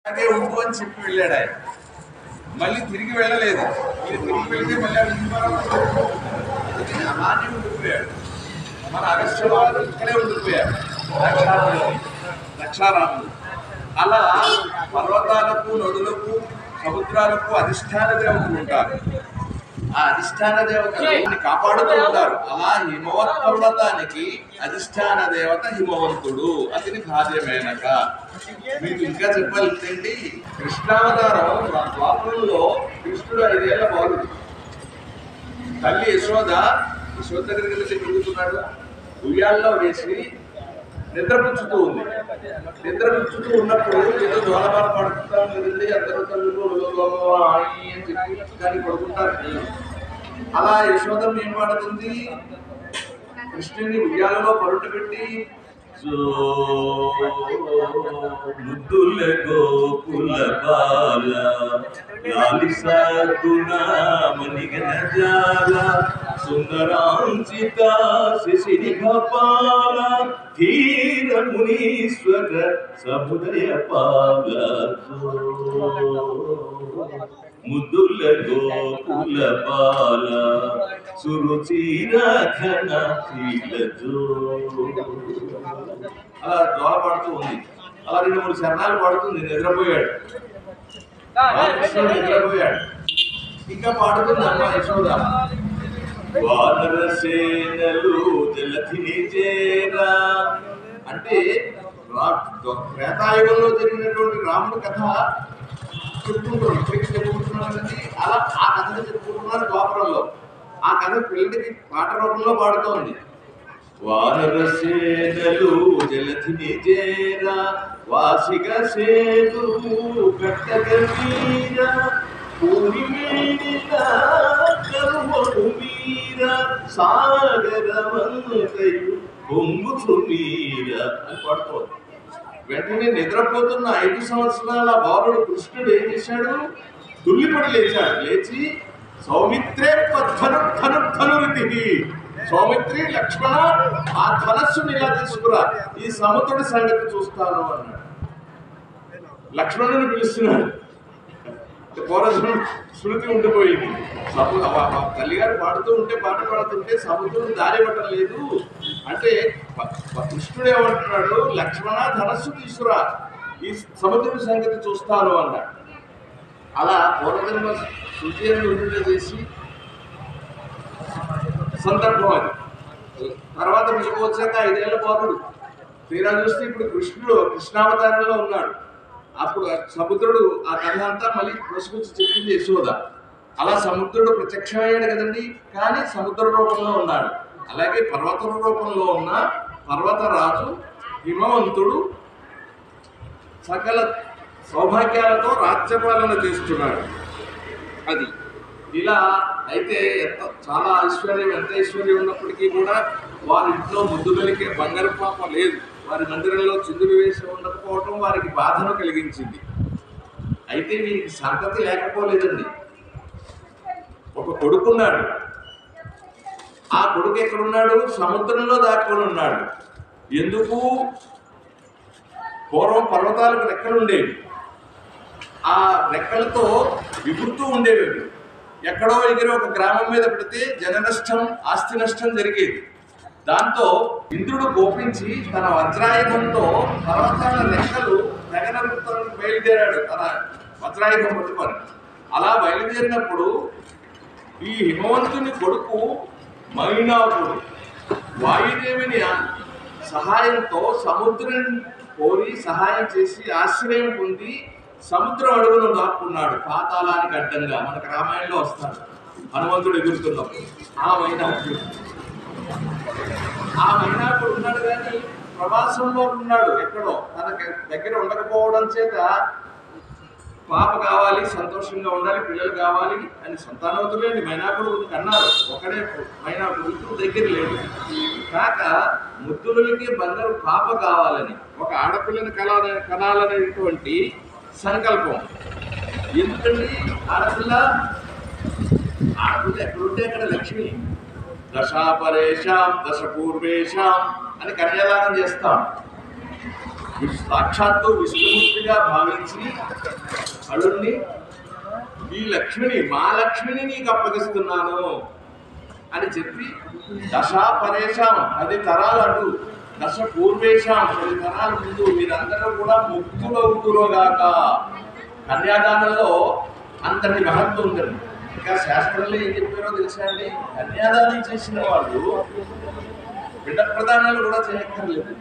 అదే ఉండు అని చెప్పి వెళ్ళాడు ఆయన. మళ్ళీ తిరిగి వెళ్ళలేదు. ఇది తిరిగి వెళ్తే మళ్ళీ అలానే ఉండిపోయాడు. మన అగస్త్యవాడు ఇక్కడే ఉండిపోయాడు లక్షారాములు. అలా పర్వతాలకు, నదులకు, సముద్రాలకు అధిష్టాన దేవతలు ఉంటారు. ఆ అధిష్టాన దేవతని కాపాడుతూ ఉంటారు. అలా హిమవత్ పర్వతానికి అధిష్టాన దేవత హిమవంతుడు, అతని భార్య మేనక. మీకు ఇంకా చెప్పాలంటే కృష్ణావతారం ద్వాపరంలో కృష్ణుడు 5 ఏళ్ల బాలుడు. తల్లి యశోద దగ్గరికి వెళ్ళి తిరుగుతున్నాడు. ఉయ్యాల్లో వేసి నిద్రపుచ్చుతూ ఉంది. నిద్రపుచ్చుతూ ఉన్నప్పుడు ఏదో జోలబాల పడుతుంటాం కదండి, అందరూ తల్లులు అని చెప్పి కానీ పడుకుంటారు. అలా యశోదం ఏం పడుతుంది, కృష్ణుని ఉయ్యాలలో పరుట పెట్టి ముద్దుల గోకుల బాల లాలిసా గుణమణిగణ జాల సుందరాంచిత శిశిరి గోపాల ధీర మునీశ్వర సముదయ పాల ముద్దుల గోకుల బాల సురుచిరఘన శీలజో. అలా దోల పడుతూ ఉంది. అలా 2-3 శరణాలు పడుతుంది. నిద్రపోయాడు. నిద్రపోయాడు. ఇంకా పాడుతుంది అమ్మ యశోద. వానర సేనలు జలధిని చేరా అంటే త్రేతాయుగంలో జరిగినటువంటి రాముడి కథ చెప్పుకుంటున్నాడు. ఇప్పటికీ చెప్పుకుంటున్నాడండి. అలా ఆ కథను చెప్పుకుంటున్నారు ద్వాపరంలో. ఆ కథ పిల్లడికి పాట రూపంలో పాడుతోంది. వానర సేనలు జలధిని చేరా వాసిగ సేను కట్టగ వీర పూరి మేడిన కరువడు వీర సాగరవంతయు పొంగుచు వీర అని పాడుతోంది. వెంటనే నిద్రపోతున్న 5 సంవత్సరాల బాలుడు కృష్ణుడు ఏం చేశాడు, తుల్లిపడి లేచాడు. లేచి సౌమిత్రే ధనుర్ధనురితి, సౌమిత్రి లక్ష్మణ ఆ ధనస్సుని ఇలా తీసుకురా, ఈ సముద్రుడి సంగతి చూస్తాను అన్నాడు. లక్ష్మణుని పిలుస్తున్నాడు. పూర్వజన్మ స్మృతి ఉండిపోయింది. తల్లిగారు పాడుతూ ఉంటే, పాట పాడుతుంటే సముద్రం దారి పట్టడం లేదు అంటే కృష్ణుడు ఏమంటున్నాడు, లక్ష్మణ ధనస్సు తీసుకురా, ఈ సముద్రుడి సంగతి చూస్తాను అన్నాడు. అలా పూర్వజన్మ శృతి అని ఉండి చేసి సందర్భం అది. తర్వాత మీకు వచ్చాక 5 ఏళ్ల బాలుడు. తీరా చూస్తే ఇప్పుడు కృష్ణుడు కృష్ణావతారంలో ఉన్నాడు. అప్పుడు సముద్రుడు ఆ కథ అంతా మళ్ళీ ప్రశ్నించి చెప్పింది యశోద. అలా సముద్రుడు ప్రత్యక్షమయ్యాడు కదండి, కానీ సముద్ర రూపంలో ఉన్నాడు. అలాగే పర్వత రూపంలో ఉన్న పర్వతరాజు హిమవంతుడు సకల సౌభాగ్యాలతో రాజ్యపాలన చేస్తున్నాడు. అది ఇలా అయితే చాలా ఐశ్వర్యం, ఎంత ఐశ్వర్యం ఉన్నప్పటికీ కూడా వారి ఇంట్లో ముద్దు కలిగే బంగారు పాప లేదు. వారి మందిరంలో చిందులు వేసి ఉండకపోవటం వారికి బాధను కలిగించింది. అయితే వీరికి సంతతి లేకపోలేదండి. ఒక కొడుకున్నాడు. ఆ కొడుకు ఎక్కడున్నాడు, సముద్రంలో దాక్కుని ఉన్నాడు. ఎందుకు, పూర్వం పర్వతాలకు రెక్కలు ఉండేవి. ఆ రెక్కలతో ఎగురుతూ ఉండేవి. ఎక్కడో ఎగిరి ఒక గ్రామం మీద పెడితే జన నష్టం, ఆస్తి నష్టం జరిగేది. దాంతో ఇంద్రుడు కోపించి తన వజ్రాయుధంతో పర్వతాల రెక్కలు తెగనరుతానికి బయలుదేరాడు, తన వజ్రాయుధం పట్టుకొని. అలా బయలుదేరినప్పుడు ఈ హిమవంతుని కొడుకు మైనాకుడు వాయుదేవిని సహాయంతో సముద్రం కోరి సహాయం చేసి ఆశ్రయం పొంది సముద్రం అడుగును దాక్కున్నాడు, పాతాళానికి అడ్డంగా. మనకు రామాయణంలో వస్తాడు హనుమంతుడు ఎగురుతున్నప్పుడు. ఆ మైనాకుడు ఉన్నాడు, కానీ ప్రవాసంలో ఉన్నాడు. ఎక్కడో తన దగ్గర ఉండకపోవడం చేత పాప కావాలి, సంతోషంగా ఉండాలి, పిల్లలు కావాలి అని సంతానవతులేని మైనాకుడు కన్నారు. ఒకడే మైనాకుడు దగ్గర లేడు. కాక ముద్దులకి బంగారు పాప కావాలని, ఒక ఆడపిల్లని కనాలనేటువంటి సంకల్పం. ఎందుకండి ఆడపిల్ల ఎక్కడుంటే అక్కడ లక్ష్మి. దశాపరేషాం దశ పూర్వేషాం అని కన్యాదానం చేస్తాం. సాక్షాత్తు విష్ణుమూర్తిగా భావించి అడుణ్ణి ఈ లక్ష్మిని మా లక్ష్మిని నీకు అప్పగిస్తున్నాను అని చెప్పి దశ పరేషాం 10 తరాలు అటు దశ పూర్వేషాం 10 తరాల ముందు మీరందరూ కూడా ముక్తులవుతురుగాక. కన్యాదానంలో అంతటి మహత్వం ఉందండి. ఇంకా శాస్త్రంలో ఏం చెప్పారో తెలుసా అండి, కన్యాదానం చేసిన వాళ్ళు బిడ్డ ప్రదానాలు కూడా చేయక్కర్లేదు.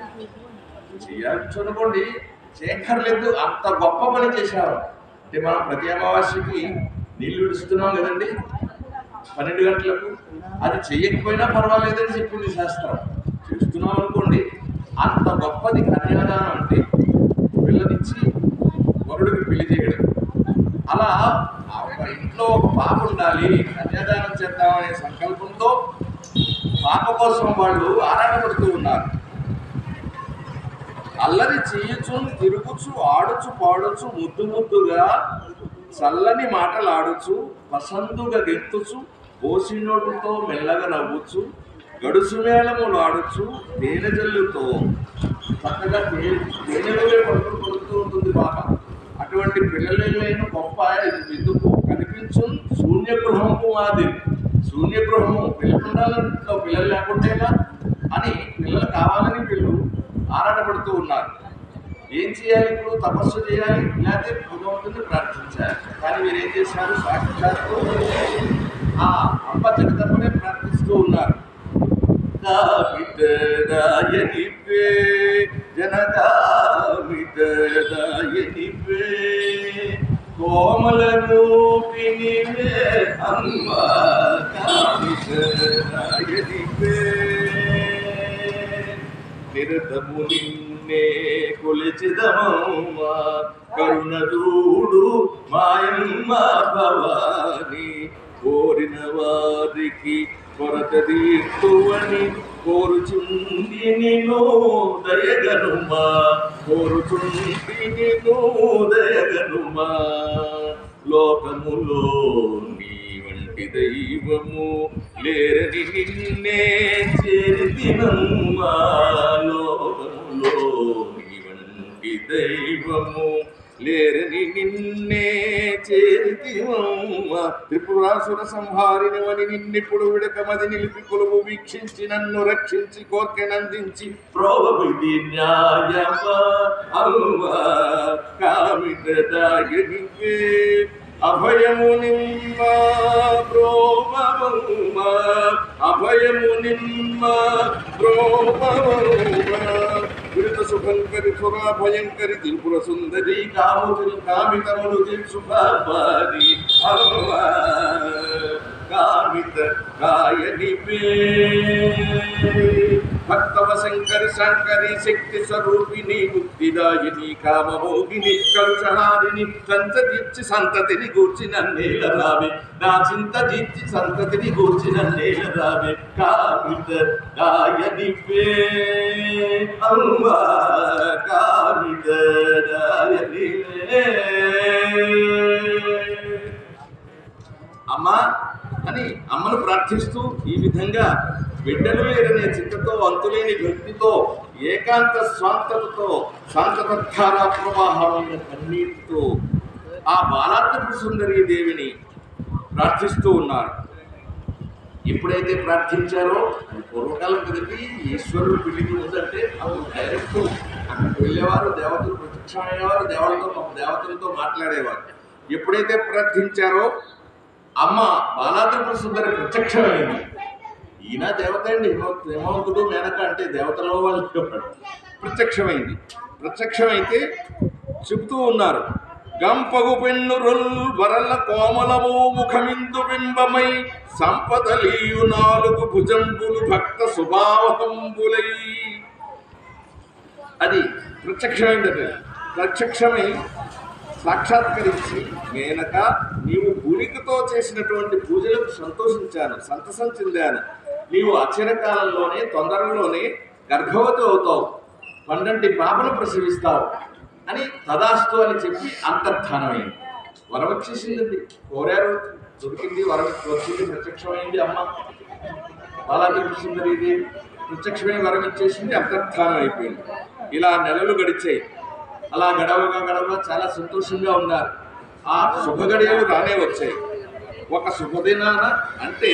చేయాల్సి అనుకోండి, చేయక్కర్లేదు, అంత గొప్ప పని చేశారు. అంటే మనం ప్రతి అమావాస్యకి నీళ్లు విడుస్తున్నాం కదండి 12 గంటలకు, అది చెయ్యకపోయినా పర్వాలేదని చెప్పింది శాస్త్రం. చేస్తున్నాం అనుకోండి, అంత గొప్పది కన్యాదానం అంటే. పిల్లనిచ్చి వరుడికి పెళ్లి చేయడం. అలా ఒక ఇంట్లో ఒక పాప ఉండాలి, కన్యాదానం చేద్దామనే సంకల్పంతో పాప కోసం వాళ్ళు ఆరాటపడుతూ ఉన్నారు. అల్లరి చేయుచు తిరుగుచు ఆడుచు పాడుచు ముద్దు ముద్దుగా చల్లని మాటలాడుచు పసందుగా గెత్తుచు పోసినోటుతో మెల్లగా నవ్వుచు గడుసు మేళములు ఆడుచు తేనె జల్లుతో చక్కగా తేనెలుగా పడుతూ ఉంటుంది పాప. అటువంటి పిల్లలేని గొప్ప ఎందుకు కనిపించు శూన్యగృహము మాదిరి. శూన్యగృహము పిల్లలు ఉండాలంటే పిల్లలు లేకుంటేగా అని పిల్లలు కావాలని వీళ్ళు ఆరాటపడుతూ ఉన్నారు. ఏం చేయాలి ఇప్పుడు? తపస్సు చేయాలి, లేకపోతే భగవంతుని ప్రార్థించాలి. కానీ మీరేం చేశారు? సాక్షాత్తు ఆ అమ్మ జగదమ్మనే ప్రార్థిస్తూ ఉన్నారు. కోమల రూపిణివే అమ్మ కామితరాయనివే నిరతము నిన్నే కొలిచిదమమ్మ కరుణదూడు మాయమ్మ భవాని కోరిన వారికి కొరత తీర్చువని కోరుచుంది నిన్ను దయగనుమా కోరుచుంది నిన్ను దయగనుమా లోకములో నీ వంటి దైవము లేరని నిన్నే చేరితినమ్మా లోకములో నీ వంటి దైవము లేరని నిన్నే చేరితివమ్మా త్రిపురాసుర సంహారినవని నిన్నిప్పుడు విడకమది నిలిపి కొలువు వీక్షించి నన్ను రక్షించి కోర్కెనందించి ప్రోభవిధి న్యాయమా అమ్మా కామితదాయనివే అభయము నిమ్మ ప్రోభవమ్మ అభయము నిమ్మ ప్రోభవమ్మ విరుత శుభంకరి సురా భయంకరి త్రిపుర సుందరి కాముని కామితములు శుభారి కామిత కాయనివే భక్తవ శంకరి శంకరి శక్తి స్వరూపిణి ముక్తిదాయిని కామమోగిని కలుషహారిని సంత తీర్చి సంతతిని గూర్చి నన్నేల రావే నా చింత తీర్చి సంతతిని గూర్చి నన్నేల రావే కామిత దాయనివే అమ్మా కామిత దాయనివే అమ్మా అని అమ్మను ప్రార్థిస్తూ ఈ విధంగా బిడ్డలు లేరనే చింతతో అంతులేని భక్తితో ఏకాంత స్వాంతతతో శాంతధారా ప్రవాహమైన కన్నీటితో ఆ బాలాత్రిపుర సుందరీ దేవిని ప్రార్థిస్తూ ఉన్నారు. ఎప్పుడైతే ప్రార్థించారో పూర్వకాలం కదిపి ఈశ్వరుడు పెళ్లికి ఉందంటే అప్పుడు డైరెక్ట్ అక్కడికి వెళ్ళేవారు, దేవతలు ప్రత్యక్షమయ్యేవారు, దేవతలతో మాట్లాడేవారు. ఎప్పుడైతే ప్రార్థించారో అమ్మ బాలాత్రిపుర సుందరి ప్రత్యక్షమైంది. ఈయన దేవత అండి, హేమవంతుడు మేనక అంటే దేవతలో వాళ్ళు ప్రత్యక్షమైంది. ప్రత్యక్షమైతే చెబుతూ ఉన్నారు, గంపగు పెన్నురుల్ వరల కోమలము ముఖమిందు బింబమై సంపదలీయు 4 భుజంబులు భక్త స్వభావకంబులై. అది ప్రత్యక్షమైంది. ప్రత్యక్షమై సాక్షాత్కరించి మేనక నీవు పూనికతో చేసినటువంటి పూజలకు సంతోషించాను, సంతసం చెందాను. నీవు అక్షరకాలంలోనే తొందరలోనే గర్భవతి అవుతావు, 12 పాపను ప్రసవిస్తావు అని తదాస్తు అని చెప్పి అంతర్ధానమైంది. వరం వచ్చేసిందండి, కోరారు, దొరికింది, వరం వచ్చింది, ప్రత్యక్షమైంది. అమ్మ బాలాత్రిపుర సుందరీ దేవి ప్రత్యక్షమైన వరం ఇచ్చేసింది, అంతర్ధానం అయిపోయింది. ఇలా నెలలు గడిచాయి. అలా గడవగా చాలా సంతోషంగా ఉన్నారు. ఆ శుభగడియలు రానే వచ్చాయి. ఒక శుభదినాన అంటే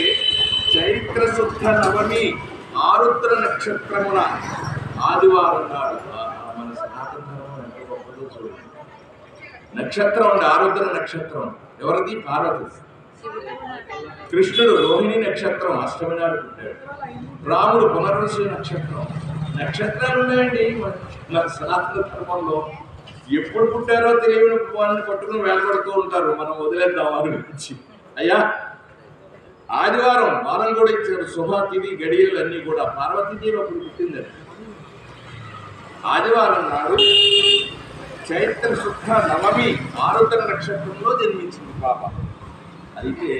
చైత్ర శుద్ధ నవమి ఆరుద్ర నక్షత్రమున ఆదివారం నాడు మన సనాతన ధర్మం ఎంత గొప్పదో చూడండి. నక్షత్రం అండి, ఆరుద్ర నక్షత్రం. ఎవరిది? పార్వతి. కృష్ణుడు రోహిణి నక్షత్రం అష్టమి నాడు పుట్టాడు. రాముడు పునర్వసు నక్షత్రం. నక్షత్రాలు ఉన్నాయండి మన సనాతన ధర్మంలో. ఎప్పుడు పుట్టారో తెలియని వాళ్ళని పట్టుకుని వేలపడుతూ ఉంటారు. మనం వదిలేద్దాం వారి గురించి. అయ్యా, ఆదివారం వారం కూడా ఇచ్చారు. శుభ తిథి గడియలు అన్నీ కూడా పార్వతీదేవి అప్పుడు పుట్టిందండి. ఆదివారం నాడు చైత్ర శుద్ధ నవమి ఆరుద్ర నక్షత్రంలో జన్మించింది పాప. అయితే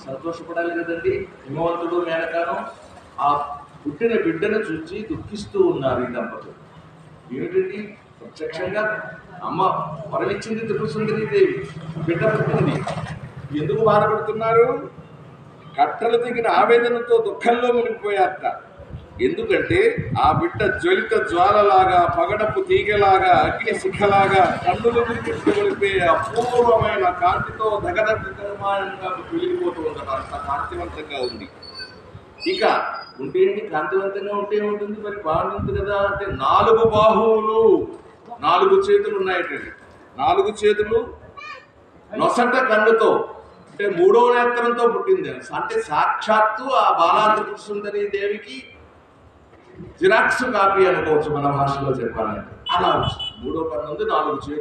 సంతోషపడాలి కదండి. హిమవంతుడు మేనకాను ఆ పుట్టిన బిడ్డను చూసి దుఃఖిస్తూ ఉన్నారు ఈ దంపతులు. ఏమిటండి? ప్రత్యక్షంగా అమ్మ వరమిచ్చింది త్రిపుర సుందరీ దేవి, బిడ్డ పుట్టింది. ఎందుకు బాధపడుతున్నారు? కట్టలు దిగిన ఆవేదనతో దుఃఖంలో మునిగిపోయారట. ఎందుకంటే ఆ బిడ్డ జ్వలిత జ్వాలలాగా, పగడపు తీగలాగా, అగ్ని శిఖలాగా, కన్నులు గుర్తించగలిపే అపూర్వమైన కాంతితో దగదగమానంగా వెలిగిపోతూ ఉండదు. అంత కాంతివంతంగా ఉంది. ఇక ఉంటే ఏంటి? కాంతివంతంగా ఉంటే ఉంటుంది, మరి బాగుంటుంది కదా. అంటే 4 బాహువులు, 4 చేతులు ఉన్నాయటండి. 4 చేతులు, నొసట కన్నుతో, అంటే 3వ నేత్రంతో పుట్టింది. అంటే సాక్షాత్తు ఆ బాలా త్రిపుర సుందరీ దేవికి జిరాక్స్ కాపీ అనుకోవచ్చు మన భాషలో చెప్పాలంటే. అలా 3వ కన్ను ఉంది,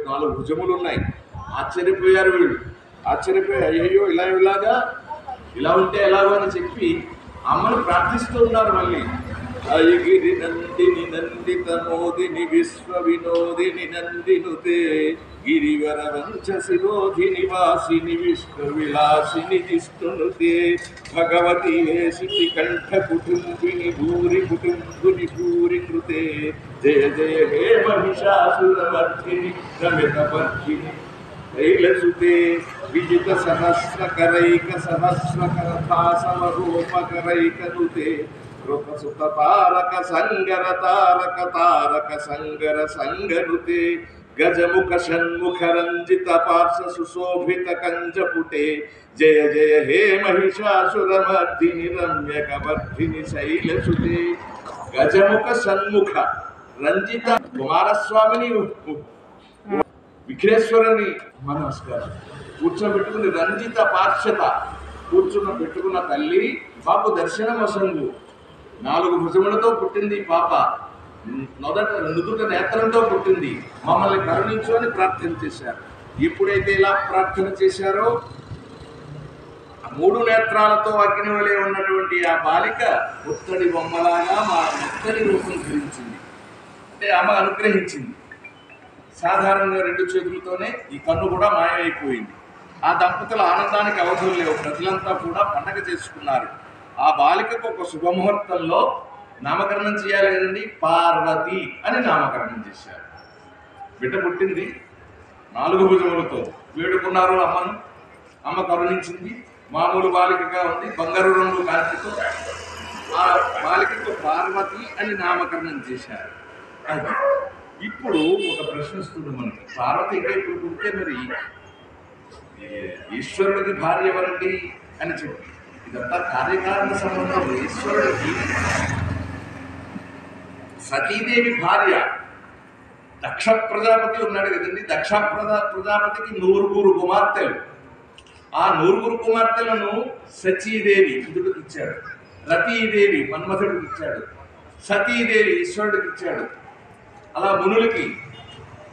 4 భుజములు ఉన్నాయి. ఆశ్చర్యపోయారు వీళ్ళు. ఆశ్చర్యపోయి అయ్యో ఇలా ఉంటే ఎలాగో అని చెప్పి అమ్మను ప్రార్థిస్తూ ఉన్నారు. మళ్ళీ అయగిరి నందిని నందిత మోదిని విశ్వ వినోదిని నందినుతే గిరివర వంచ శిరోధిని వాసిని విశ్వ విలాసిని జిష్ణునుతే భగవతి వేసిని కంఠ కుటుంబిని భూరి కుటుంబుని భూరి కృతే జయ జయ హే మహిషాసురవర్ధిని రమిత వర్ధిని శైలసుతే విజిత సహస్రకరైక సహస్రకరథా సమరూపకరైకనుతే కృపసుత తారక సంగర తారక తారక సంగర సంగనుతే గజముఖ షణ్ముఖ రంజిత పార్శ్వ సుశోభిత కంజపుటే జయ జయ హే మహిషాసురమర్దిని రమ్యకవర్ధిని శైలసుతే. గజముఖ షణ్ముఖ రంజిత కుమారస్వామిని విఘ్నేశ్వరుని నమస్కారం కూర్చోబెట్టుకుని రంజిత పార్శ్వత పెట్టుకున్న తల్లి బాబు దర్శనం వసంగు. 4 భుజములతో పుట్టింది పాప. నుదుట నేత్రంతో పుట్టింది. మమ్మల్ని కరుణించు అని ప్రార్థన చేశారు. ఎప్పుడైతే ఇలా ప్రార్థన చేశారో 3 నేత్రాలతో అగ్ని వలె ఉన్నటువంటి ఆ బాలిక ముత్తడి బొమ్మలాగా మా ముత్తడి రూపం ధరించింది. అంటే అమ్మ అనుగ్రహించింది. సాధారణంగా 2 చేతులతోనే ఈ కన్ను కూడా మాయమైపోయింది. ఆ దంపతుల ఆనందానికి అవధులు లేవు. ప్రజలంతా కూడా పండగ చేసుకున్నారు. ఆ బాలికకు ఒక శుభముహూర్తంలో నామకరణం చేయాలి కదండి. పార్వతి అని నామకరణం చేశారు. బిడ్డ పుట్టింది 4 భుజములతో. వేడుకున్నారు అమ్మను. అమ్మ కరుణించింది. మామూలు బాలికగా ఉంది, బంగారు రంగు కాంతితో. ఆ బాలికకు పార్వతి అని నామకరణం చేశారు. అది ఇప్పుడు ఒక ప్రశ్న వస్తుంది మనకి. పార్వతి ఇంకా ఇప్పుడు పుట్టే మరి ఈశ్వరుడికి భార్య ఎవరండి అని చెప్పి ఇదంతా కార్యకారణ సంబంధం. ఈశ్వరుడికి సతీదేవి భార్య. దక్ష ప్రజాపతి ఉన్నాడు కదండి. దక్ష ప్రజాపతికి 9 కుమార్తెలు. ఆ 9 కుమార్తెలను సచీదేవి ఇంద్రుడికి ఇచ్చాడు. రతీదేవి మన్మథుడికి ఇచ్చాడు. సతీదేవి ఈశ్వరుడికి ఇచ్చాడు. అలా మునులకి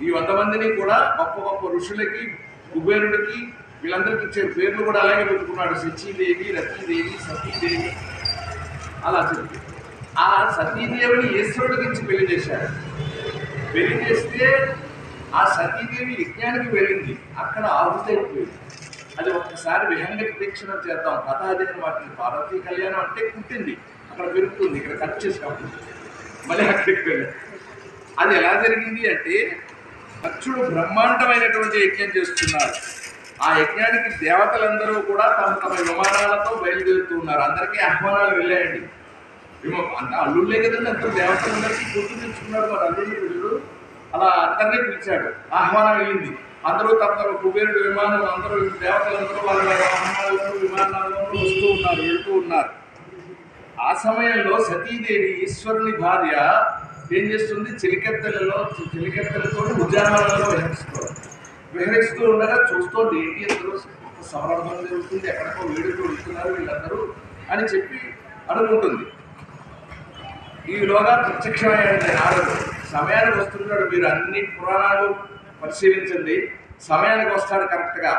ఈ 100 మందిని కూడా గొప్ప గొప్ప ఋషులకి, కుబేరుడికి, వీళ్ళందరికీ ఇచ్చే పేర్లు కూడా అలాగే పెట్టుకున్నాడు. సచీదేవి, రతీదేవి, సతీదేవి అలా చెప్పి ఆ సతీదేవిని ఈశ్వరుడికి ఇచ్చి పెళ్లి చేశాడు. పెళ్లి చేస్తే ఆ సతీదేవి యజ్ఞానికి వెళ్ళింది. అక్కడ ఆహుతి అయిపోయింది. అది ఒక్కసారి విహంగ ప్రేక్షణ చేద్దాం. కథాదిన వాటిని పార్వతీ కళ్యాణం అంటే పుట్టింది, అక్కడ పెరుగుతుంది, ఇక్కడ కట్ చేసినప్పుడు మళ్ళీ అక్కడికి వెళ్ళారు. అది ఎలా జరిగింది అంటే దక్షుడు బ్రహ్మాండమైనటువంటి యజ్ఞం చేస్తున్నారు. ఆ యజ్ఞానికి దేవతలందరూ కూడా తమ తమ విమానాలతో బయలుదేరుతూ ఉన్నారు. అందరికీ ఆహ్వానాలు వెళ్ళాయండి. అంత అల్లుళ్ళే కదండి, అంత దేవతలందరికీ గుర్తు తెచ్చుకున్నారు. మరి అల్లుళ్ళు అలా అందరినీ పిలిచాడు. ఆహ్వానం వెళ్ళింది. అందరూ తమ తమ కుబేరుడు విమానం, అందరూ దేవతలందరూ వాళ్ళ వాహనాల్లో విమానాల్లో వస్తూ ఉన్నారు, వెళ్తూ ఉన్నారు. ఆ సమయంలో సతీదేవి ఈశ్వరుని భార్య ఏం చేస్తుంది? చిలికెత్తలతో ఉద్యానవనంలో విహరిస్తూ ఉండగా చూస్తోంది. ఏంటి అందరూ సంరంభం జరుగుతుంది, ఎక్కడికో వేడుకలు వెళ్తున్నారు వీళ్ళందరూ అని చెప్పి అనుకుంటుంది. ఈలోగా ప్రత్యక్షమయ్యాడు నారదుడు. సమయానికి వస్తున్నాడు. మీరు అన్ని పురాణాలు పరిశీలించండి, సమయానికి వస్తాడు కరెక్ట్గా.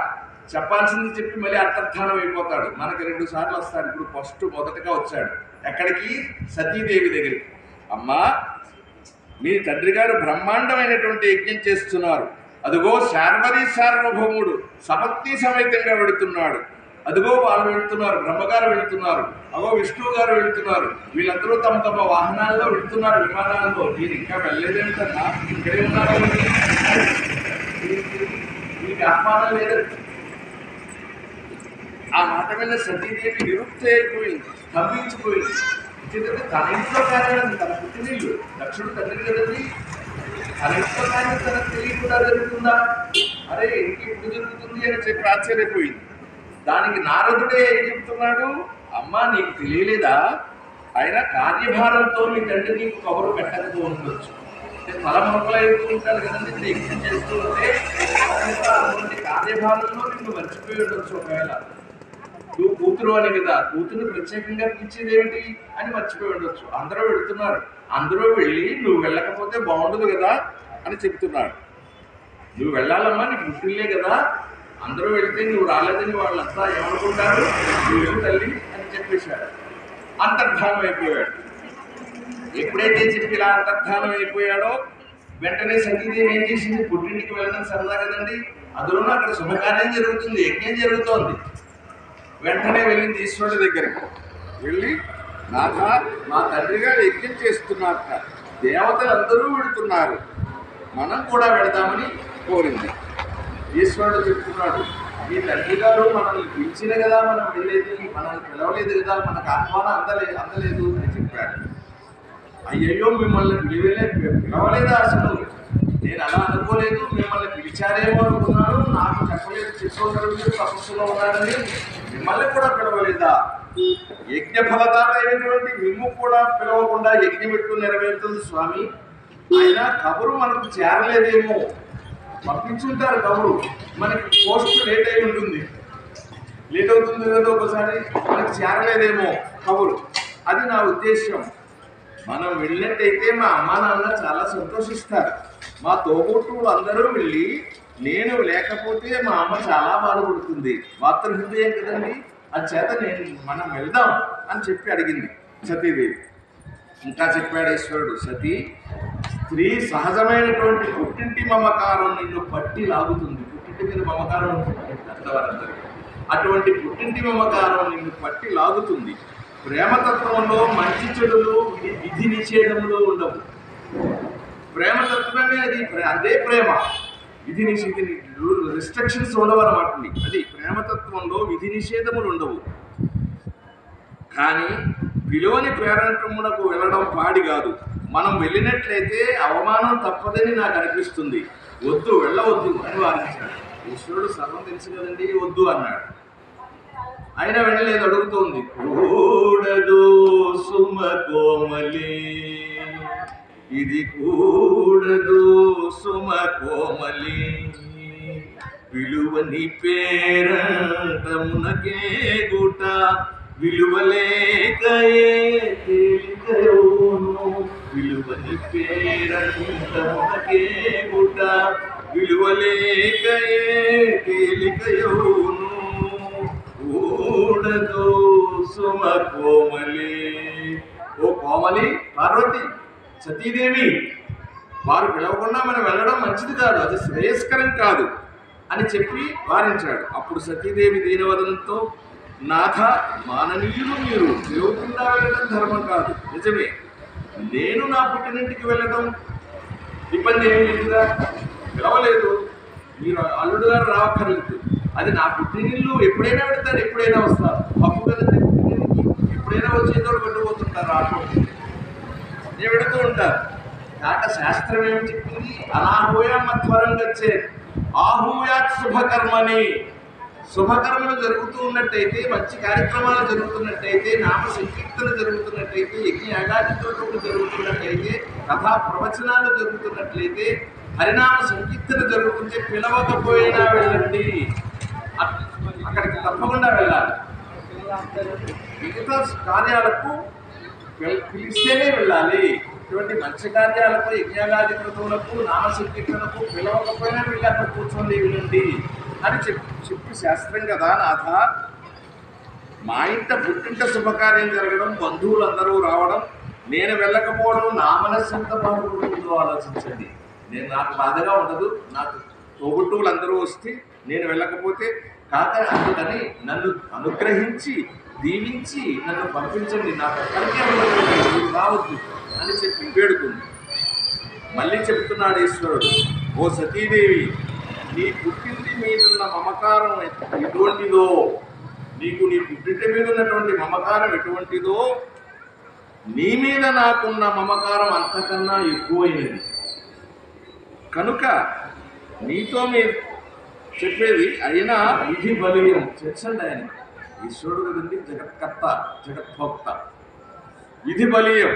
చెప్పాల్సింది చెప్పి మళ్ళీ అంతర్ధానం అయిపోతాడు. మనకి 2 సార్లు వస్తాడు. ఇప్పుడు మొదటగా వచ్చాడు ఎక్కడికి? సతీదేవి దగ్గరికి. అమ్మా, మీ తండ్రి గారు బ్రహ్మాండమైనటువంటి యజ్ఞం చేస్తున్నారు. అదిగో శార్వరి సార్వభౌముడు సపత్ని సమేతంగా వెళుతున్నాడు. అదిగో వాళ్ళు వెళుతున్నారు, బ్రహ్మగారు వెళుతున్నారు, అగో విష్ణువు గారు వెళుతున్నారు. వీళ్ళందరూ తమ తమ వాహనాల్లో వెళుతున్నారు, విమానాల్లో. నేను ఇంకా వెళ్ళలేదేంటన్నా, ఇక్కడే ఉన్నారు. మీకు ఆహ్వానం లేదండి. ఆ మాట మీద సతీదేవి నిరుక్తి అయిపోయింది, స్తంభించిపోయింది. ఎందుకంటే తన ఇంట్లో కానీ తన పుట్టినిల్లు, దక్షుడు తండ్రి కదండి, తన ఇంట్లో కానీ తనకు తెలియకుండా జరుగుతుందా? అరే ఇంటికి ఇప్పుడు జరుగుతుంది అని చెప్పి ఆశ్చర్యపోయింది. దానికి నారదుడే ఏం చెప్తున్నాడు? అమ్మా, నీకు తెలియలేదా? ఆయన కార్యభారంతో మీ తండ్రి నీకు కబురు పెట్టకపో ఉండొచ్చు. తల మొక్కలు అయిపోతూ ఉంటాడు కదండి, యజ్ఞం చేస్తూ ఉంటే అటువంటి కార్యభారంలో నిన్ను మర్చిపోయి ఉండొచ్చు. ఒకవేళ నువ్వు కూతురు అని కదా, కూతురు ప్రత్యేకంగా పిలిచేది ఏమిటి అని మర్చిపోయి ఉండొచ్చు. అందరూ వెళుతున్నారు, అందరూ వెళ్ళి నువ్వు వెళ్ళకపోతే బాగుండదు కదా అని చెప్తున్నాడు. నువ్వు వెళ్ళాలమ్మా, నీకు పుట్టిల్లే కదా, అందరూ వెళితే నువ్వు రాలేదని వాళ్ళంతా ఏమనుకుంటారు, నువ్వు వెళ్ళు తల్లి అని చెప్పేశాడు. అంతర్ధానం అయిపోయాడు. ఎప్పుడైతే చెప్పి ఇలా అంతర్ధానం అయిపోయాడో వెంటనే సతీదేవి ఏం చేసింది? పుట్టింటికి వెళ్ళడం సరదా కదండి, అందులోనూ అక్కడ శుభకార్యం జరుగుతుంది, యజ్ఞం జరుగుతోంది. వెంటనే వెళ్ళింది ఈశ్వరుడి దగ్గరికి. వెళ్ళి, నాథ, మా తండ్రి గారు యజ్ఞం చేస్తున్నారట, దేవతలందరూ వెళుతున్నారు, మనం కూడా వెళదామని కోరింది. ఈశ్వరుడు చెప్తున్నాడు, మీ తండ్రి గారు మనల్ని పిలిచిన కదా మనం వెళ్ళేది, మనల్ని పిలవలేదు కదా, మనకు ఆహ్వానం అందలేదు అని చెప్పాడు. అయ్యయ్యో, మిమ్మల్ని పిలవలేదా అసలు? నేను అలా అనుకోలేదు, మిమ్మల్ని పిలిచారేమో అనుకున్నాను, నాకు చెప్పలేదు, చెప్పుకోగలరు తపస్సులో ఉన్నారని. మిమ్మల్ని కూడా పిలవలేదా? యజ్ఞ ఫలదాత అయినటువంటి మిమ్ము కూడా పిలవకుండా యజ్ఞం ఎట్లు నెరవేరుతుంది స్వామి? అయినా కబురు మనకు చేరలేదేమో, పంపించుంటారు కబురు, మనకి పోస్ట్ లేట్ అయి ఉంటుంది, లేట్ అవుతుంది కదా ఒకసారి, మనకి చేరలేదేమో కబురు. అది నా ఉద్దేశం. మనం వెళ్ళినట్టయితే మా అమ్మా నాన్న చాలా సంతోషిస్తారు. మా తోబుట్టువులు అందరూ వెళ్ళి నేను లేకపోతే మా అమ్మ చాలా బాధపడుతుంది, మాతృహృదయం కదండి, చేత మనం వెళ్దాం అని చెప్పి అడిగింది సతీదేవి. ఇంకా చెప్పాడు ఈశ్వరుడు, సతీ, స్త్రీ సహజమైనటువంటి పుట్టింటి మమకారం నిన్ను పట్టి లాగుతుంది. పుట్టింటి మీద మమకారం ఉంటుంది అంతవారందరికీ. అటువంటి పుట్టింటి మమకారం నిన్ను పట్టి లాగుతుంది. ప్రేమతత్వంలో మంచి చెడులు విధి నిషేధములు ఉండవు. ప్రేమతత్వమే అదే ప్రేమ. విధి రిస్ట్రిక్షన్స్ ఉండవు అన్నమాట. అది ప్రేమతత్వంలో విధి నిషేధములు ఉండవు. కానీ విలువని పేరంటమునకు వెళ్ళడం పాడి కాదు. మనం వెళ్ళినట్లయితే అవమానం తప్పదని నాకు అనిపిస్తుంది, వద్దు, వెళ్ళవద్దు అని వారించాడు. ఈశ్వరుడు సర్వం తెలుసు కదండి, వద్దు అన్నాడు. అయినా వెళ్ళలేదు, అడుగుతోంది. కూడదు సుమ కోమలి, ఇది కూడదు సుమ కోమలి, విలువని పేరంటమునకే గుట, విలువలేకయే తేలికయోను, విలువని పేరంటమునకే గుట, విలువలేకయే తేలికయోను, కూడదు సుమ కోమలి. ఓ కోమలి, పార్వతి, సతీదేవి, వారు పిలవకుండా మనం వెళ్ళడం మంచిది కాదు, అది శ్రేయస్కరం కాదు అని చెప్పి వారించాడు. అప్పుడు సతీదేవి దీనవదనంతో, నాథ, మాననీయులు మీరు, పిలవకుండా వెళ్ళడం ధర్మం కాదు. నిజమే, నేను నా పుట్టినింటికి వెళ్ళడం ఇబ్బంది ఏమీ లేదుగా, పిలవలేదు, మీరు అల్లుడు గారు రావక్కర్లేదు, అది నా పుట్టినిల్లు, ఎప్పుడైనా వెళ్తారు, ఎప్పుడైనా వస్తారు, అప్పు కదండి పుట్టినిల్లుకి, ఎప్పుడైనా వచ్చేదో పట్టుకుపోతుంటారు, ఆటో నేను వెళుతూ ఉంటారు. కాక శాస్త్రం ఏమి చెప్పింది? అనాహూయ మధ్వరం గచ్చే ఆహూయాత్ శుభకర్మని. శుభకర్మలు జరుగుతూ ఉన్నట్టయితే, మంచి కార్యక్రమాలు జరుగుతున్నట్టయితే, నామ సంకీర్తన జరుగుతున్నట్టయితే, యజ్ఞ యాగాదిత్రులు జరుగుతున్నట్టయితే, కథా ప్రవచనాలు జరుగుతున్నట్లయితే, హరినామ సంకీర్తన జరుగుతుంటే పిలవకపోయినా వెళ్ళండి, అక్కడికి తప్పకుండా వెళ్ళాలి. మిగతా కార్యాలకు పిలిస్తేనే వెళ్ళాలి. ఇటువంటి మంచి కార్యాలకు, యజ్ఞాగాది క్రతువులకు, నామ సంకీర్తనకు పిలవకపోయినా వెళ్ళి అక్కడ కూర్చోండి, వెళ్ళండి అని చెప్పి శాస్త్రం కదా నాథ. మా ఇంట పుట్టింట శుభకార్యం జరగడం, బంధువులందరూ రావడం, నేను వెళ్ళకపోవడం నా మనస్సు ఎంత బాగుంటుందో ఆలోచించండి. నాకు బాధగా ఉండదు. నాకు తోబుట్టువులందరూ వస్తే నేను వెళ్ళకపోతే కాక అందుకని నన్ను అనుగ్రహించి దీవించి నన్ను పంపించండి, నాకు ఎక్కడికే రావద్దు అని చెప్పి వేడుకుంది. మళ్ళీ చెప్తున్నాడు ఈశ్వరుడు, ఓ సతీదేవి, నీ పుట్టింటి మీదున్న మమకారం ఎటువంటిదో, నీకు నీ పుట్టింటి మీద ఉన్నటువంటి మమకారం ఎటువంటిదో, నీ మీద నాకున్న మమకారం అంతకన్నా ఎక్కువైనది. కనుక నీతో మీరు చెప్పేది అయినా విధి బలీయం. చర్చండి, ఆయన ఈశ్వరుడు కదండి, జగత్కర్త, జగద్భోక్త, విధి బలీయం.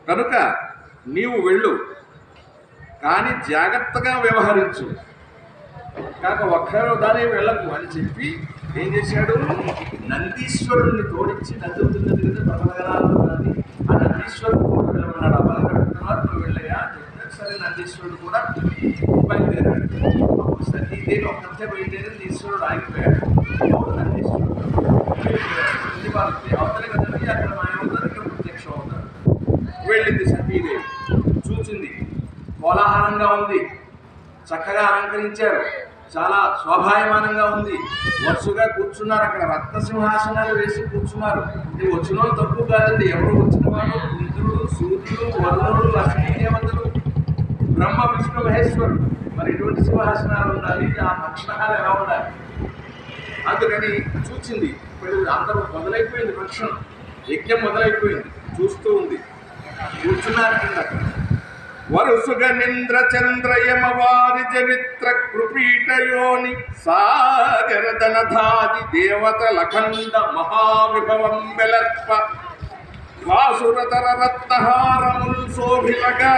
కనుక నీవు వెళ్ళు, కానీ జాగ్రత్తగా వ్యవహరించు, కాక ఒక్కరో దాని వెళ్ళకు అని చెప్పి ఏం చేశాడు? నందీశ్వరుణ్ణి తోడించి, నంది అవుతున్నది కదా బలగనాథున్నది, ఆ నందీశ్వరుడు కూడా వెళ్ళమన్నాడు. ఆ బలగడుతున్నారు, నువ్వు వెళ్ళయా అని చెప్పిన సరే నందీశ్వరుడు కూడా బయలుదేరాడు. అప్పుడు సతీదేవి ఒక్కరితే బయలుదేరి ఈశ్వరుడు ఆగిపోయాడు. అప్పుడు నందీశ్వరుడు అవతలి కదండి, అక్కడ మాయమవుతారు, ఇక్కడ ప్రత్యక్షం అవుతారు. వెళ్ళింది సతీదేవి, చూసింది, కోలాహలంగా ఉంది, చక్కగా అలంకరించారు, చాలా శోభాయమానంగా ఉంది. వరుసగా కూర్చున్నారు, అక్కడ రత్న సింహాసనాలు వేసి కూర్చున్నారు. ఇది వచ్చిన వాళ్ళు తక్కువ కాదండి, ఎవరు వచ్చిన వాళ్ళు ఇంద్రుడు, సూర్యుడు, వరుణుడు, లక్ష్మీ దేవతలు, బ్రహ్మ విష్ణు మహేశ్వరుడు. మరి ఇటువంటి సింహాసనాలు ఉండాలి, ఆ భక్షణాలు ఎలా ఉండాలి? అందుకని చూచింది. ఇప్పుడు అందరూ మొదలైపోయింది, భక్షణం యజ్ఞం మొదలైపోయింది, చూస్తూ ఉంది. కూర్చున్నారు కింద. వరుసుగ నింద్ర చంద్రయమ వారి చరిత్ర కృపీటయోని సాగర ధనధాది దేవత లఖండ మహావిభవం వెలర్ప భాసురతర రత్నహారముల్ శోభిలగా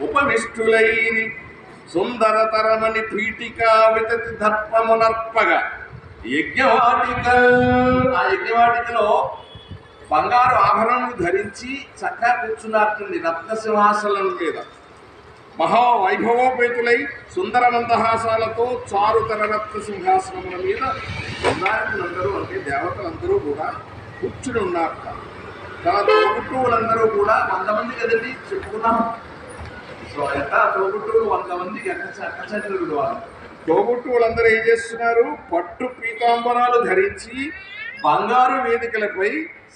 ఉపవిష్టులైరి సుందరతరమని పీఠికా వితతి దర్పమునర్పగా యజ్ఞవాటిక, ఆ యజ్ఞవాటికలో బంగారు ఆభరణములు ధరించి చక్కగా కూర్చున్నారటండి రత్న సింహాసనం మీద. మహావైభవోపేతులై సుందర మందహాసాలతో చారుతర రత్న సింహాసనముల మీద సుందరులందరూ, అంటే దేవతలందరూ కూడా కూర్చుని ఉన్నారట. తన తోబుట్టువులందరూ కూడా 100 మంది కదండి చెప్పుకున్నాం. సో ఎంత తోబుట్టువులు 100 మంది ఎక్కచంద్రుడు. వాళ్ళు తోబుట్టువులందరూ ఏం చేస్తున్నారు? పట్టు పీతాంబరాలు ధరించి బంగారు వేదికలపై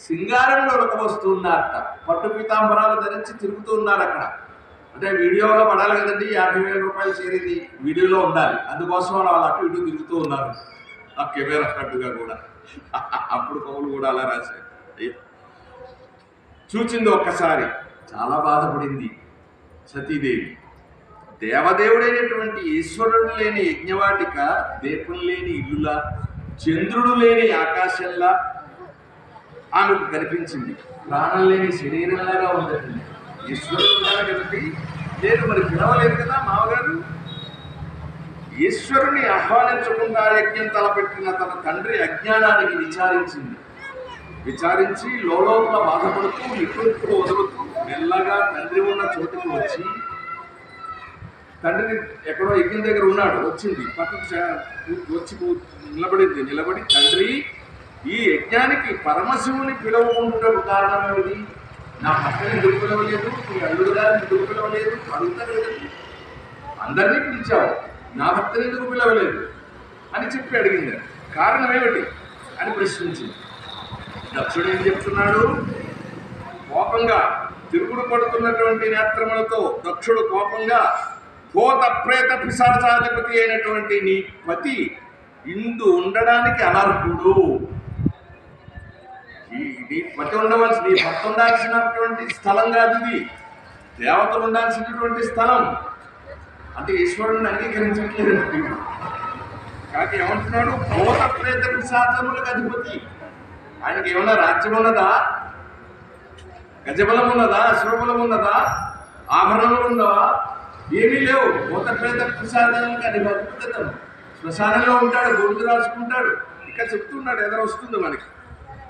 సింగారంలో ఉడకబోస్తూ ఉన్నారట. పట్టు పీతాంబరాలు ధరించి తిరుగుతూ ఉన్నారు అక్కడ. అంటే వీడియోలో పడాలి కదండి, 50,000 రూపాయలు చేరింది వీడియోలో ఉండాలి, అందుకోసం వాళ్ళు అటు ఇటు తిరుగుతూ ఉన్నారు ఆ కెమెరా కట్టుగా కూడా. అప్పుడు కవులు కూడా అలా రాశారు. చూచింది ఒక్కసారి, చాలా బాధపడింది సతీదేవి. దేవదేవుడైనటువంటి ఈశ్వరుడు లేని యజ్ఞవాటిక, దీపం లేని ఇల్లులా, చంద్రుడు లేని ఆకాశంలా ఆమెకు కనిపించింది. ప్రాణం లేని శరీరంలాగా ఉందండి. ఈశ్వరుడు ఉన్నారు కదండి, లేదు మరి పిలవలేదు కదా మామగారు. ఈశ్వరుని ఆహ్వానించకుండా యజ్ఞం తలపెట్టిన తన తండ్రి అజ్ఞానానికి విచారించి లోపల బాధపడుతూ నిట్టూర్పులు వదులుతూ మెల్లగా తండ్రి ఉన్న చోటుకు వచ్చి, తండ్రిని ఎక్కడో యజ్ఞం దగ్గర ఉన్నాడు, వచ్చింది పక్కకు వచ్చి నిలబడి తండ్రి, ఈ యజ్ఞానికి పరమశివుని పిలవకుంటుటకు కారణం ఏమిటి? నా భర్తని ఎందుకు పిలవలేదు, నీ అల్లుడు గారిని ఎందుకు పిలవలేదు అడుగుతారు కదండి. అందరినీ పిలిచావు, నా భర్తని ఎందుకు పిలవలేదు అని చెప్పి అడిగింది. కారణం ఏమిటి అని ప్రశ్నించింది. దక్షుడు ఏం చెప్తున్నాడు? కోపంగా తిరుగుడు పడుతున్నటువంటి నేత్రములతో దక్షుడు కోపంగా, భూత ప్రేత పిశాచాధిపతి అయినటువంటి నీ పతి ఇందు ఉండడానికి అనర్హుడు. నీ పట్టి ఉండవలసి నీ భర్త ఉండాల్సినటువంటి స్థలం కాదు ఇది, దేవతలు ఉండాల్సినటువంటి స్థలం. అంటే ఈశ్వరుని అంగీకరించట్లేదు. కాక ఏమంటున్నాడు, భూత ప్రేత పిశాచములకు అధిపతి. ఆయనకి ఏమన్నా రాజ్యం ఉన్నదా, గజబలం ఉన్నదా, అశ్వబలం ఉన్నదా, ఆభరణములు ఉన్నవా? ఏమీ లేవు. భూత ప్రేత పిశాచాలకు అధిపతి. శ్మశానంలో ఉంటాడు, గొడుగు రాసుకుంటాడు. ఇంకా చెప్తున్నాడు, ఎదురు వస్తుంది మనకి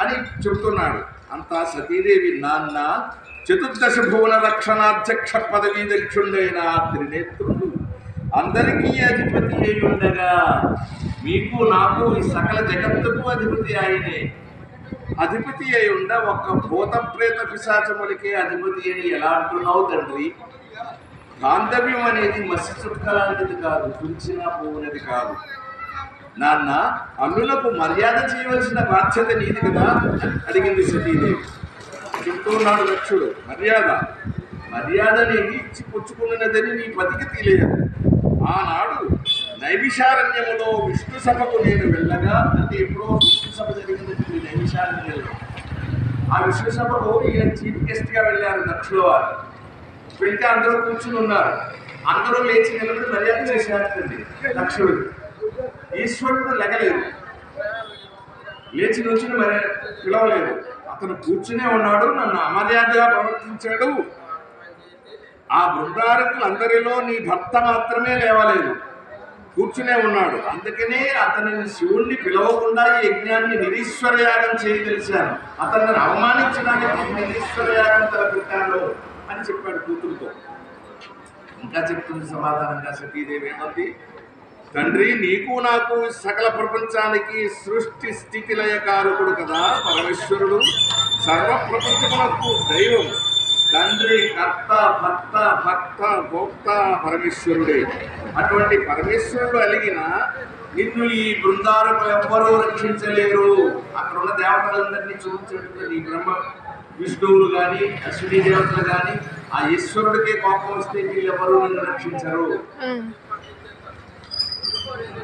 అని చెబుతున్నాడు. అంతా సతీదేవి నాన్న చతుర్దశ భువన రక్షణాధ్యక్ష పదవీ దక్షుడైన త్రినేత్రుడు అందరికీ అధిపతి అయి ఉండగా మీకు నాకు ఈ సకల జగత్తుకు అధిపతి ఆయనే. అధిపతి అయి ఉండ ఒక్క భూత ప్రేత పిశాచములకే అధిపతి అని ఎలా అంటున్నావు తండ్రి? గాంధవ్యం అనేది మసి చుక్క లాంటిది కాదు, తులసినా పోవునది కాదు. నాన్న, అల్లులకు మర్యాద చేయవలసిన బాధ్యత నీది కదా అడిగింది సతీదేవి. చెప్తున్నాడు దక్షుడు, మర్యాద అనేది ఇచ్చి పుచ్చుకున్నదని నీ పతికి తెలియదు. ఆనాడు నైమిషారణ్యములో విష్ణు సభకు నేను వెళ్ళగా, అంటే ఎప్పుడో విష్ణు సభ జరిగినది నైమిషారణ్యంలో. ఆ విష్ణు సభకు ఈయన చీఫ్ గెస్ట్గా వెళ్ళారు దక్షుల వారు. వెళ్తే అందరూ కూర్చుని ఉన్నారు. అందరూ లేచి నిలబడి మర్యాద చేశారండి దక్షుడు. ఈశ్వరుడు లెగలేదు, లేచి నుంచి మరి పిలవలేదు. అతను కూర్చునే ఉన్నాడు. నన్ను అమర్యాదగా ప్రవర్తించాడు. ఆ బృందారకులందరిలో నీ భర్త మాత్రమే లేవలేదు, కూర్చునే ఉన్నాడు. అందుకనే అతనిని శివుణ్ణి పిలవకుండా ఈ యజ్ఞాన్ని నిరీశ్వరయాగం చేయగలిశాను. అతన్ని అవమానించడానికి నిరీశ్వరయాగం తలపెట్టాను అని చెప్పాడు కూతురుతో. ఇంకా చెప్తుంది సమాధానంగా సతీదేవి ఏమంది, తండ్రి, నీకు నాకు సకల ప్రపంచానికి సృష్టి స్థితి లయకారకుడు కదా పరమేశ్వరుడు. సర్వ ప్రపంచములకు దైవం. తండ్రి, కర్త, భక్త, భోక్త పరమేశ్వరుడే. అటువంటి పరమేశ్వరుడు అలిగిన నిన్ను ఈ బృందారకులు ఎవ్వరూ రక్షించలేరు. అక్కడ ఉన్న దేవతలందరినీ చూపించేటప్పుడు ఈ బ్రహ్మ విష్ణువులు కానీ అశ్విని దేవతలు కానీ ఆ ఈశ్వరుడికే కోపం వస్తే వీళ్ళెవరూ నిన్ను రక్షించరు.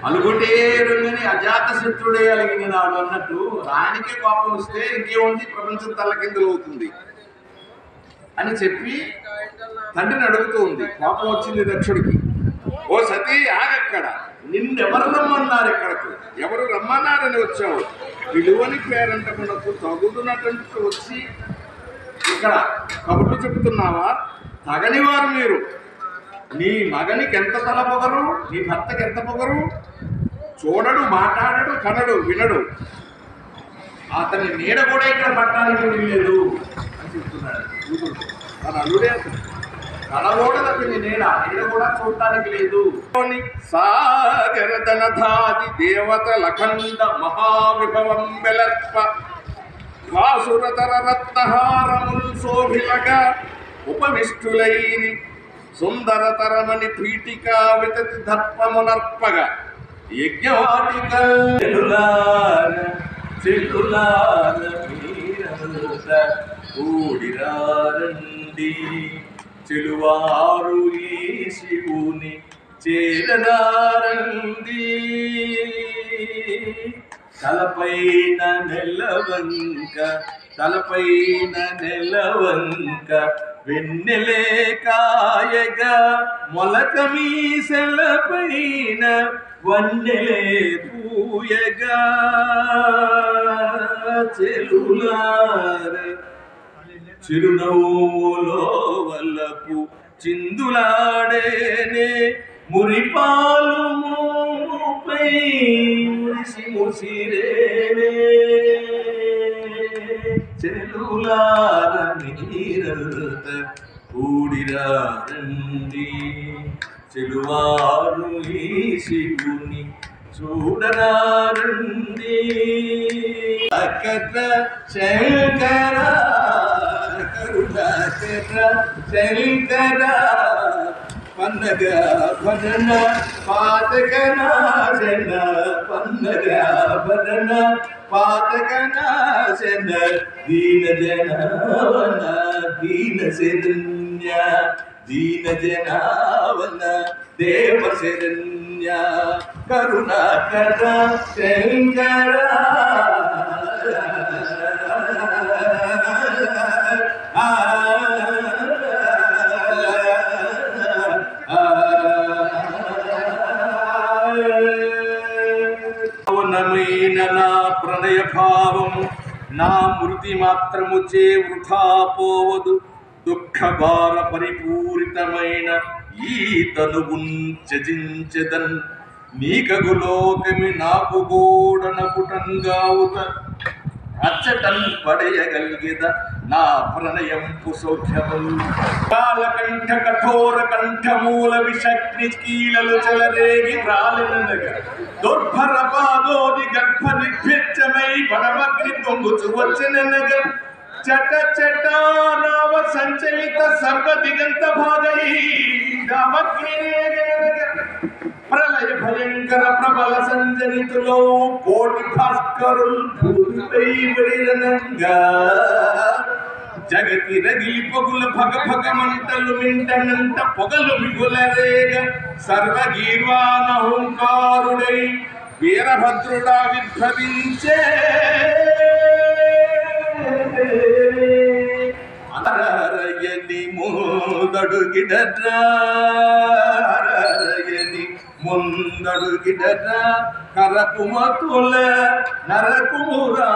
అలుగుటే రంగని అజాత శత్రుడే అలిగినాడు అన్నట్టు రానికే కోపం వస్తే ఇంకేముంది, ప్రపంచం తల్లకిందులు అవుతుంది అని చెప్పి తండ్రిని అడుగుతూ ఉంది. కోపం వచ్చింది దక్షుడికి. ఓ సతీ, ఆగక్కడ, నిన్నెవరు రమ్మన్నారు ఇక్కడకు? ఎవరు రమ్మన్నారని వచ్చావు? విలువని పేరంట మనకు తగుదునట్టు వచ్చి ఇక్కడ కబుర్లు చెబుతున్నావా? తగనివారు మీరు. నీ మగనికి ఎంత తల పొగరు, నీ భర్తకి ఎంత పొగరు? చూడడు, మాట్లాడడు, కనడు, వినడు. అతని నీడ కూడా ఇక్కడ పట్టడానికి వీల్లేదు అని చెప్తున్నాడు కూతురు. తన అల్లుడే అతను కనబోడదు, అతని నీడ కూడా చూడటానికి లేదు. సాగరధనధాది దేవత లఖండ మహావిభవం వెలర్ప వాసురతర రత్నహారముల్ శోభిలగా ఉపవిష్టులైరి సుందరతరమని పీఠికా వితతి దర్పమునర్పగా యజ్ఞవాటిక కూడిరారండి చెలువారు ఈ శివుని చేరదారండి. తలపైన నెలవంక వెన్నెలే కాయగా మొలక మీసెలపైన వన్నెలే పూయగా చెలులార చిరునవ్వులో వల్లపు చిందులాడేనే మురిపాలు మూపై మురిసి ముసిరేనే చెలులార మీరంత కూడిరారండి చెలువారు ఈ శివుని చూడరారండి. శంకర శంకర పన్నగ భజన పాతకనాశన పన్నగ భజన పాతకనాశన దీన జనావన దీన శరణ్య దీన జనావన దేవ శరణ్య కరుణాకర శంకర ప్రణయ భావము నా మృతి మాత్రము చే వృథా పోవదు. దుఃఖ భార పరిపూరితమైన ఈ తనువున్ త్యజించెదన్. నీకగు లోకమి నాకు గోడనకుటంగావుత. అచ్చటన్ పడయగలిగెద నా ప్రణయంపు సౌఖ్యములు. కాలకంఠ కఠోర కంఠమూల విషగ్ని కీలలు చెలరేగి రాలెనగ. దుర్భర పాదోది గర్భ నిర్భిచ్చమై పడమగ్ని పొంగుచు వచ్చెనగ. చట చట రావ సంచలిత సర్వ దిగంత భాగై రామగ్ని ప్రళయ భయంకర ప్రబల సంజనితులో కోటి భాస్కరుల్పై బడిరనంగా. జగతి రగిలి పొగుల భగ భగ మంటలు మింటనంట పొగలు మిగులరేగ. సర్వగీర్వానహంకారుడై వీరభద్రుడా విభ్రవించే. అరయని ముందడుగిడరా, అరయని ముందడుగిడరా. కరకుమతుల నరకుమురా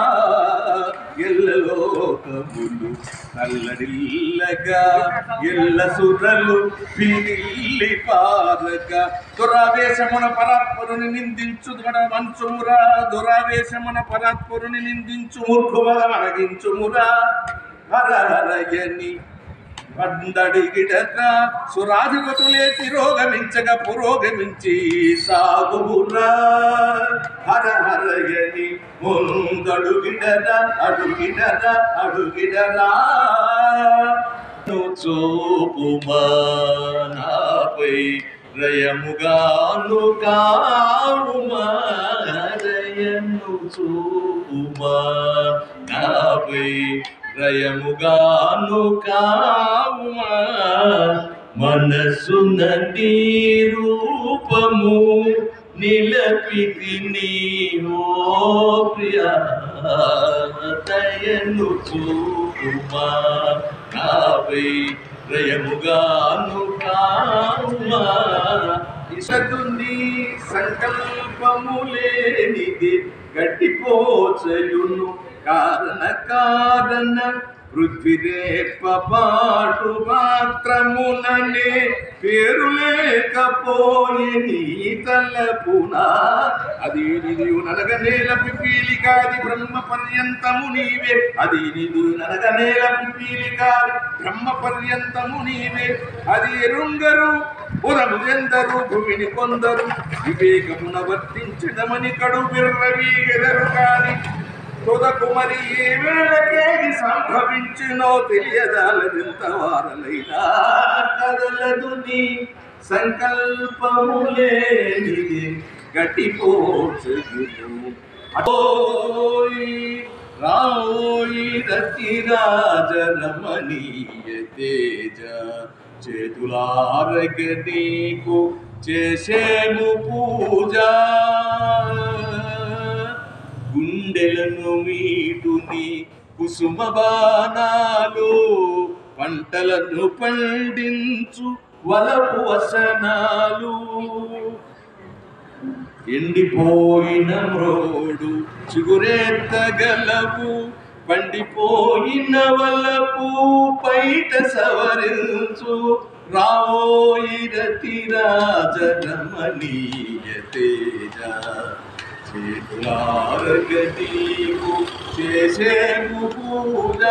ఎల్లలోకములు నల్లడిల్లగా. ఎల్ల సురలు పిల్లి పారగా. దురావేశమున పరాత్పరుని నిందించు మంచుమురా. దురావేశమున పరాత్పరుని నిందించు మూర్ఖుమల మనగించుమురా. హరహరయని వందడిగిడరా. సురాధిపతులే తిరోగమించగా పురోగమించి సాగుమురా. హరహరయని ముందడుగిడరా, అడుగిడరా, అడుగిడరా. చూపుమా నాపై రయముగాను కావుమా. రయము చూపుమా నాపై రయముగాను కావుమా. మనసున నీ రూపము నిలపితిని ఓ ప్రియా. దయను చూపుమా నాపై రయముగాను కావుమా. ఇసదుని సంకల్పములేనిది గట్టిపోచయును. కారణ కారణ పృథ్వీరేపపాటు మాత్రముననే పేరు లేకపోయే నీ తలపునా. అది నిధు నరగనేల పిపీలికాది బ్రహ్మ పర్యంతము నీవే. అది నిధు నరగనేల పిపీలికాది బ్రహ్మ పర్యంతము నీవే. అది ఎరుంగరు పురముజెందరు భూమిని కొందరు. వివేకమున వర్తించడమని కడు బిర్రవీగెదరు కాని తుదకు మరి ఏ వేళకేది సంభవించినో తెలియదాలెంత వారలైనా. కదలదు నీ సంకల్పములేనిది గట్టిపోచయును. రావోయి రతిరాజ రమణీయ తేజ. చేతులారగ నీకు చేసేము పూజ. గుండెలను మీటుని కుసుమ బాణాలు. పంటలను పండించు వలపు వసనాలు. ఎండిపోయిన మ్రోడు చిగురెత్తగలవు. పండిపోయిన వలపు పైట సవరించు. రావోయి రతిరాజ రమణీయ తేజ. చేతులారగ నీకు చేసేము పూజ.